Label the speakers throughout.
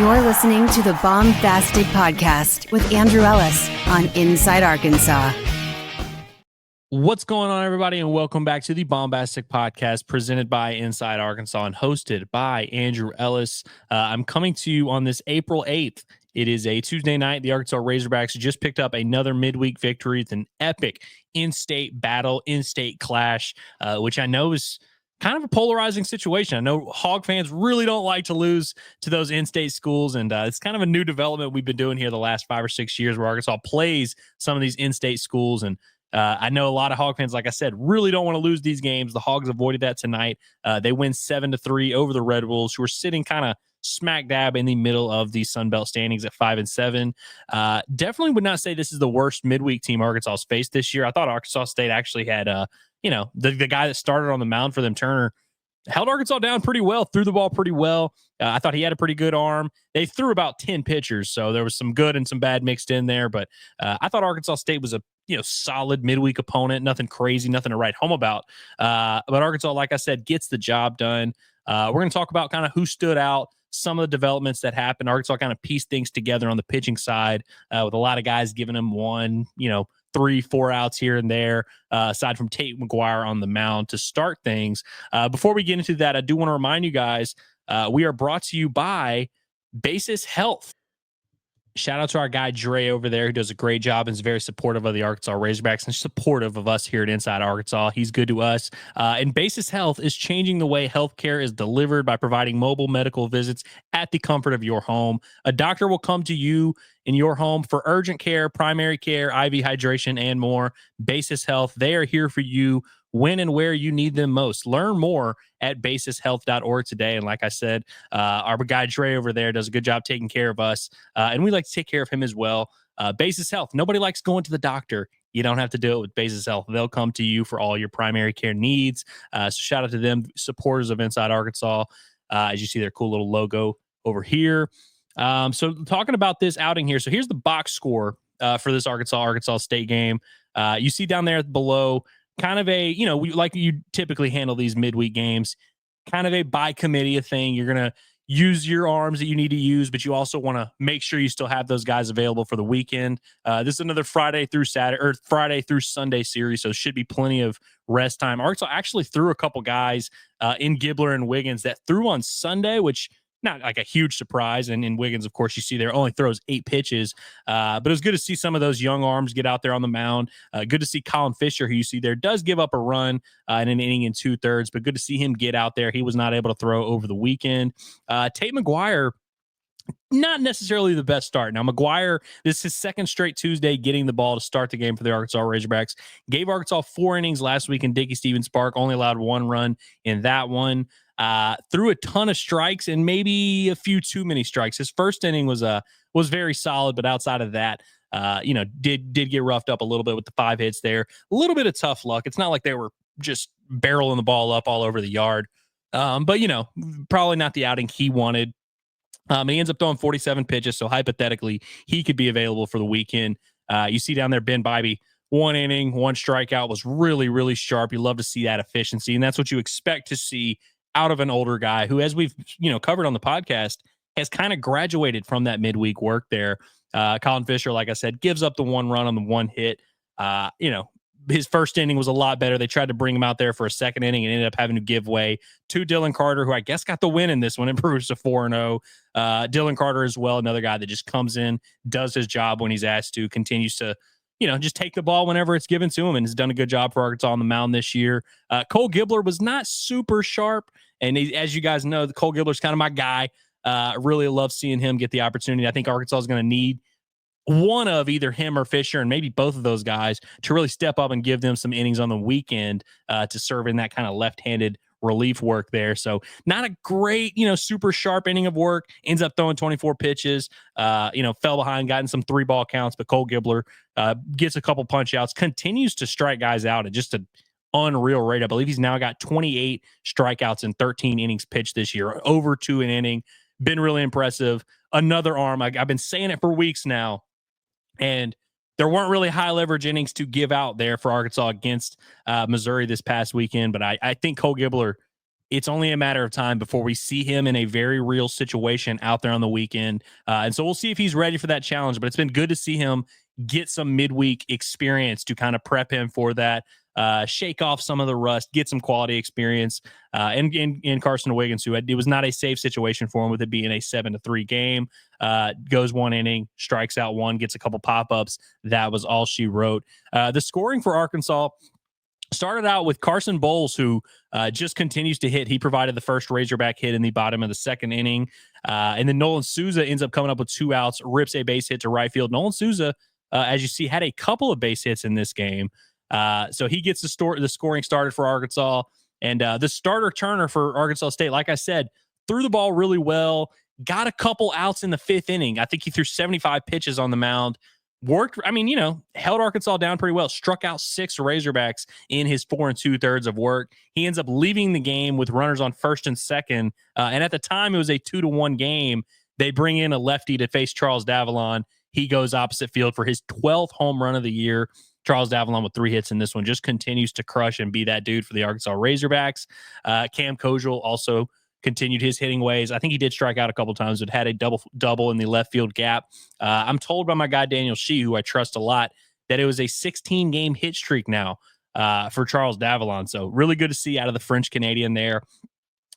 Speaker 1: You're listening to the Baumbastic Podcast with Andrew Ellis on Inside Arkansas.
Speaker 2: What's going on, everybody, and welcome back to the Baumbastic Podcast presented by Inside Arkansas and hosted by Andrew Ellis. I'm coming to you on this April 8th. It is a Tuesday night. The Arkansas Razorbacks just picked up another midweek victory. It's an epic in-state battle, in-state clash, which I know is kind of a polarizing situation. I know Hog fans really don't like to lose to those in-state schools, and it's kind of a new development we've been doing here the last 5 or 6 years where Arkansas plays some of these in-state schools, and I know a lot of Hog fans, like I said, really don't want to lose these games. The Hogs avoided that tonight. They win 7-3 over the Red Wolves, who are sitting kind of smack dab in the middle of the Sun Belt standings at 5-7. Definitely would not say this is the worst midweek team Arkansas has faced this year. I thought Arkansas State actually had, the guy that started on the mound for them, Turner, held Arkansas down pretty well, threw the ball pretty well. I thought he had a pretty good arm. They threw about 10 pitchers, so there was some good and some bad mixed in there. But I thought Arkansas State was a solid midweek opponent, nothing crazy, nothing to write home about. But Arkansas, like I said, gets the job done. We're going to talk about kind of who stood out, some of the developments that happened. Arkansas kind of pieced things together on the pitching side with a lot of guys giving them 3-4 outs here and there, aside from Tate McGuire on the mound to start things. Before we get into that, I do want to remind you guys, we are brought to you by Basis Health. Shout out to our guy Dre over there, who does a great job and is very supportive of the Arkansas Razorbacks and supportive of us here at Inside Arkansas. He's good to us. And Basis Health is changing the way healthcare is delivered by providing mobile medical visits at the comfort of your home. A doctor will come to you in your home for urgent care, primary care, IV hydration, and more. Basis Health, they are here for you when and where you need them most. Learn more at basishealth.org today. And like I said, our guy Dre over there does a good job taking care of us, and we like to take care of him as well. Basis Health, nobody likes going to the doctor. You don't have to do it with Basis Health. They'll come to you for all your primary care needs. So shout out to them, supporters of Inside Arkansas. As you see their cool little logo over here. So talking about this outing here. So here's the box score for this Arkansas State game. You see down there below, kind of a, like you typically handle these midweek games, kind of a by committee thing. You're going to use your arms that you need to use, but you also want to make sure you still have those guys available for the weekend. This is another Friday through Sunday series, so should be plenty of rest time. Arkansas actually threw a couple guys in Gibbler and Wiggins that threw on Sunday, which not like a huge surprise. And in Wiggins, of course, you see there only throws 8 pitches. But it was good to see some of those young arms get out there on the mound. Good to see Colin Fisher, who you see there, does give up a run in an inning and 2/3, but good to see him get out there. He was not able to throw over the weekend. Tate McGuire, not necessarily the best start. Now, McGuire, this is his second straight Tuesday getting the ball to start the game for the Arkansas Razorbacks. Gave Arkansas 4 innings last week in Dickey Stevens Park, only allowed 1 run in that one. Threw a ton of strikes and maybe a few too many strikes. His first inning was very solid, but outside of that, did get roughed up a little bit with the 5 hits there. A little bit of tough luck. It's not like they were just barreling the ball up all over the yard. But probably not the outing he wanted. He ends up throwing 47 pitches, so hypothetically, he could be available for the weekend. You see down there, Ben Bybee, 1 inning, 1 strikeout, was really, really sharp. You love to see that efficiency, and that's what you expect to see out of an older guy who, as we've covered on the podcast, has kind of graduated from that midweek work there. Colin Fisher, like I said, gives up the 1 run on the 1 hit. His first inning was a lot better. They tried to bring him out there for a second inning and ended up having to give way to Dylan Carter, who I guess got the win in this one, improves to 4-0. Dylan Carter as well, another guy that just comes in, does his job when he's asked to, continues to just take the ball whenever it's given to him, and has done a good job for Arkansas on the mound this year. Cole Gibbler was not super sharp, and as you guys know, Cole Gibbler's kind of my guy. Really love seeing him get the opportunity. I think Arkansas is going to need one of either him or Fisher, and maybe both of those guys, to really step up and give them some innings on the weekend to serve in that kind of left-handed relief work there. So not a great, super sharp inning of work. Ends up throwing 24 pitches, fell behind, gotten some 3-ball counts, but Cole Gibbler gets a couple punch outs, continues to strike guys out at just an unreal rate. I believe he's now got 28 strikeouts in 13 innings pitched this year, over 2 an inning. Been really impressive. Another arm. I've been saying it for weeks now, and there weren't really high leverage innings to give out there for Arkansas against Missouri this past weekend. But I think Cole Gibbler it's only a matter of time before we see him in a very real situation out there on the weekend. And so we'll see if he's ready for that challenge. But it's been good to see him get some midweek experience to kind of prep him for that, shake off some of the rust, get some quality experience. And Carson Wiggins, who it was not a safe situation for him with it being a 7-3 game, goes one inning, strikes out one, gets a couple pop-ups. That was all she wrote. The scoring for Arkansas started out with Carson Bowles, who just continues to hit. He provided the first Razorback hit in the bottom of the second inning. And then Nolan Souza ends up coming up with 2 outs, rips a base hit to right field. Nolan Souza, as you see, had a couple of base hits in this game. So he gets the scoring started for Arkansas. And the starter Turner for Arkansas State, like I said, threw the ball really well, got a couple outs in the 5th inning. I think he threw 75 pitches on the mound. Held Arkansas down pretty well, struck out 6 Razorbacks in his 4 2/3 of work. He ends up leaving the game with runners on first and second. And at the time, it was a 2-1 game. They bring in a lefty to face Charles Davalon. He goes opposite field for his 12th home run of the year. Charles Davalon with 3 hits in this one just continues to crush and be that dude for the Arkansas Razorbacks. Cam Kojal also continued his hitting ways. I think he did strike out a couple times, but had a double in the left field gap. I'm told by my guy Daniel Shee, who I trust a lot, that it was a 16-game hit streak now for Charles Davalon. So really good to see out of the French Canadian there.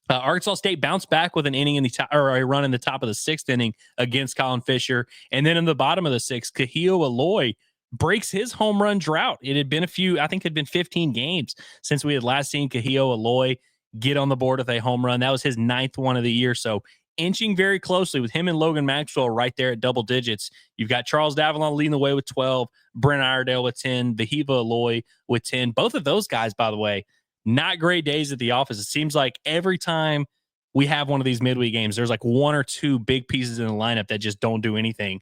Speaker 2: Arkansas State bounced back with an inning in the top, or a run in the top of the 6th inning against Colin Fisher, and then in the bottom of the 6th, Kahio Aloy breaks his home run drought. It had been it had been 15 games since we had last seen Kahio Aloy get on the board with a home run. That was his 9th one of the year. So inching very closely with him and Logan Maxwell right there at double digits. You've got Charles Davalon leading the way with 12, Brent Iredale with 10, Vahiva Aloy with 10. Both of those guys, by the way, not great days at the office. It seems like every time we have one of these midweek games, there's like 1 or 2 big pieces in the lineup that just don't do anything,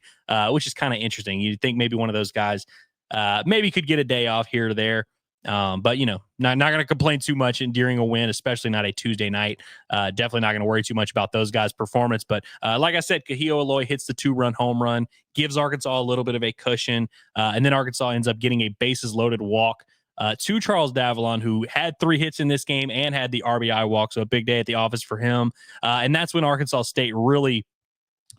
Speaker 2: which is kind of interesting. You'd think maybe one of those guys maybe could get a day off here or there. But not going to complain too much during a win, especially not a Tuesday night. Definitely not going to worry too much about those guys' performance. But like I said, Kahio Aloy hits the 2-run home run, gives Arkansas a little bit of a cushion, and then Arkansas ends up getting a bases loaded walk to Charles Davalon, who had 3 hits in this game and had the RBI walk. So a big day at the office for him. And that's when Arkansas State really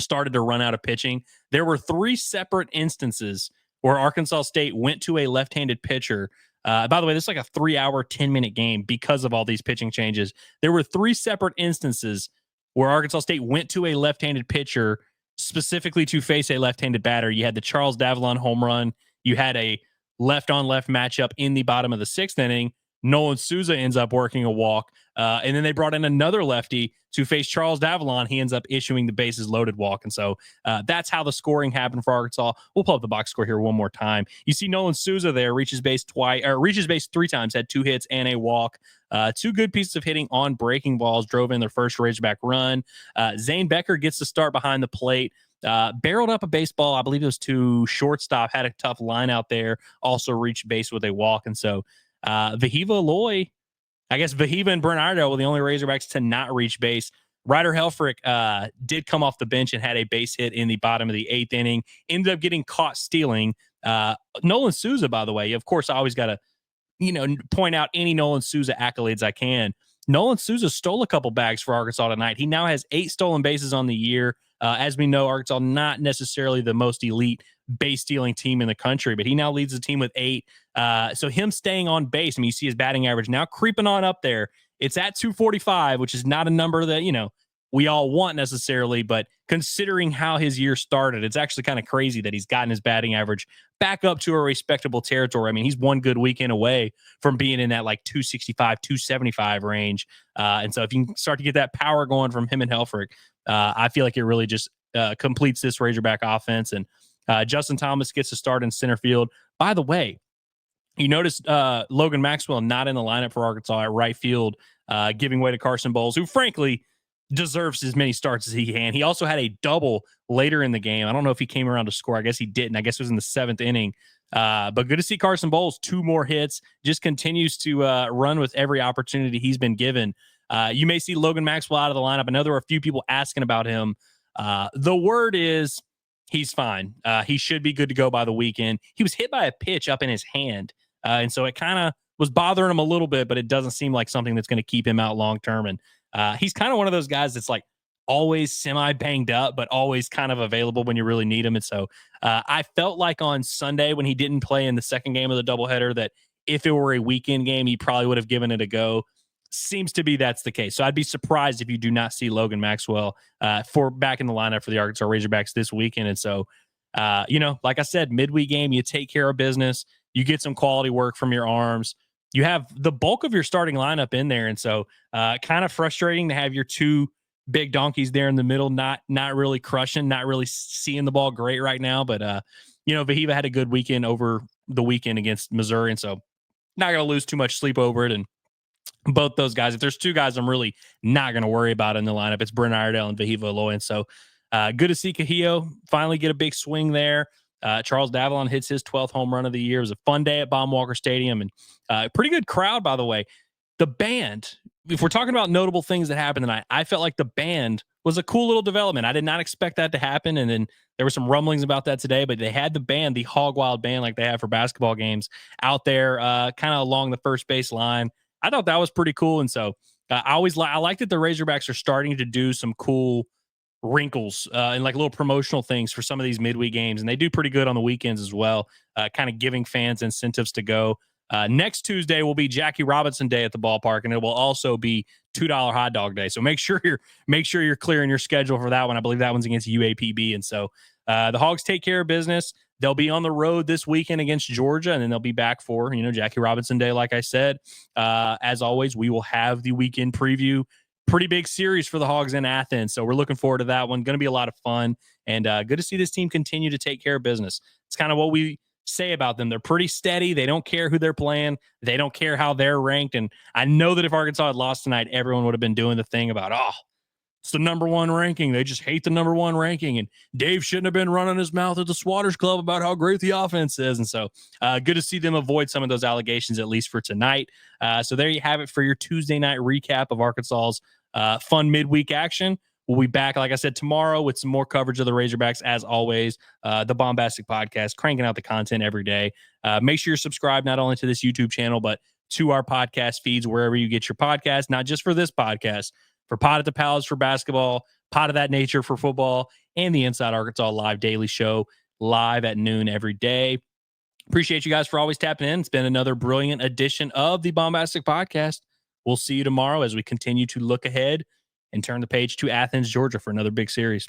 Speaker 2: started to run out of pitching. There were 3 separate instances where Arkansas State went to a left-handed pitcher. By the way, this is like a 3-hour, 10-minute game because of all these pitching changes. There were 3 separate instances where Arkansas State went to a left-handed pitcher specifically to face a left-handed batter. You had the Charles Davalon home run. You had a left-on-left matchup in the bottom of the 6th inning. Nolan Souza ends up working a walk. And then they brought in another lefty to face Charles Davalon. He ends up issuing the bases loaded walk. And so that's how the scoring happened for Arkansas. We'll pull up the box score here one more time. You see Nolan Souza there reaches base 3 times, had 2 hits and a walk. 2 good pieces of hitting on breaking balls drove in their first Razorback run. Zane Becker gets the start behind the plate. Barreled up a baseball, I believe it was to shortstop, had a tough line out there, also reached base with a walk. And so Vahiva Aloy, I guess Vahiva and Brent Iredale were the only Razorbacks to not reach base. Ryder Helfrich did come off the bench and had a base hit in the bottom of the 8th inning, ended up getting caught stealing. Nolan Souza, by the way, of course, I always got to point out any Nolan Souza accolades I can. Nolan Souza stole a couple bags for Arkansas tonight. He now has 8 stolen bases on the year. As we know, Arkansas not necessarily the most elite base stealing team in the country, but he now leads the team with 8. So him staying on base, you see his batting average now creeping on up there. It's at 245, which is not a number that, we all want necessarily, but considering how his year started, it's actually kind of crazy that he's gotten his batting average back up to a respectable territory. I mean, he's one good weekend away from being in that like 265, 275 range. And so if you can start to get that power going from him and Helfrich, I feel like it really just completes this Razorback offense. And Justin Thomas gets a start in center field. By the way, you noticed Logan Maxwell not in the lineup for Arkansas at right field, giving way to Carson Bowles, who frankly deserves as many starts as he can. He also had a double later in the game. I don't know if he came around to score. I guess he didn't. I guess it was in the 7th inning. But good to see Carson Bowles, 2 more hits, just continues to run with every opportunity he's been given. You may see Logan Maxwell out of the lineup. I know there were a few people asking about him. The word is he's fine. He should be good to go by the weekend. He was hit by a pitch up in his hand. And so it kind of was bothering him a little bit, but it doesn't seem like something that's going to keep him out long term. And he's kind of one of those guys that's like always semi banged up, but always kind of available when you really need him. And so I felt like on Sunday when he didn't play in the second game of the doubleheader that if it were a weekend game, he probably would have given it a go. Seems to be that's the case. So I'd be surprised if you do not see Logan Maxwell for back in the lineup for the Arkansas Razorbacks this weekend. And so, like I said, midweek game, you take care of business. You get some quality work from your arms. You have the bulk of your starting lineup in there. And so kind of frustrating to have your two big donkeys there in the middle, not really crushing, not really seeing the ball great right now. But, Vahiva had a good weekend over the weekend against Missouri. And so not going to lose too much sleep over it. And both those guys, if there's two guys I'm really not going to worry about in the lineup, it's Brent Iredale and Vahiva Aloy. And so good to see Cahillo finally get a big swing there. Charles Davalon hits his 12th home run of the year. It was a fun day at Baum-Walker Stadium, and pretty good crowd, by the way. The band, if we're talking about notable things that happened tonight, I felt like the band was a cool little development. I did not expect that to happen, and then there were some rumblings about that today, but they had the band, the Hog Wild band like they have for basketball games, out there kind of along the first base line. I thought that was pretty cool, and so I like that the Razorbacks are starting to do some cool wrinkles and like little promotional things for some of these midweek games, and they do pretty good on the weekends as well, kind of giving fans incentives to go. Next Tuesday will be Jackie Robinson Day at the ballpark, and it will also be $2 hot dog day. So make sure you're clearing your schedule for that one. I believe that one's against UAPB, and so the Hogs take care of business. They'll be on the road this weekend against Georgia, and then they'll be back for Jackie Robinson Day. Like I said, as always, we will have the weekend preview. Pretty big series for the Hogs in Athens, so we're looking forward to that one. Going to be a lot of fun, and good to see this team continue to take care of business. It's kind of what we say about them. They're pretty steady. They don't care who they're playing. They don't care how they're ranked. And I know that if Arkansas had lost tonight, everyone would have been doing the thing about, it's the number one ranking. They just hate the number one ranking. And Dave shouldn't have been running his mouth at the Swatters Club about how great the offense is. And so good to see them avoid some of those allegations, at least for tonight. So there you have it for your Tuesday night recap of Arkansas's fun midweek action. We'll be back, like I said, tomorrow with some more coverage of the Razorbacks, as always. The Baumbastic Podcast, cranking out the content every day. Make sure you're subscribed not only to this YouTube channel, but to our podcast feeds wherever you get your podcast, not just for this podcast, for Pod at the Palace for basketball, Pod of That Nature for football, and the Inside Arkansas Live Daily Show, live at noon every day. Appreciate you guys for always tapping in. It's been another brilliant edition of the Baumbastic Podcast. We'll see you tomorrow as we continue to look ahead and turn the page to Athens, Georgia for another big series.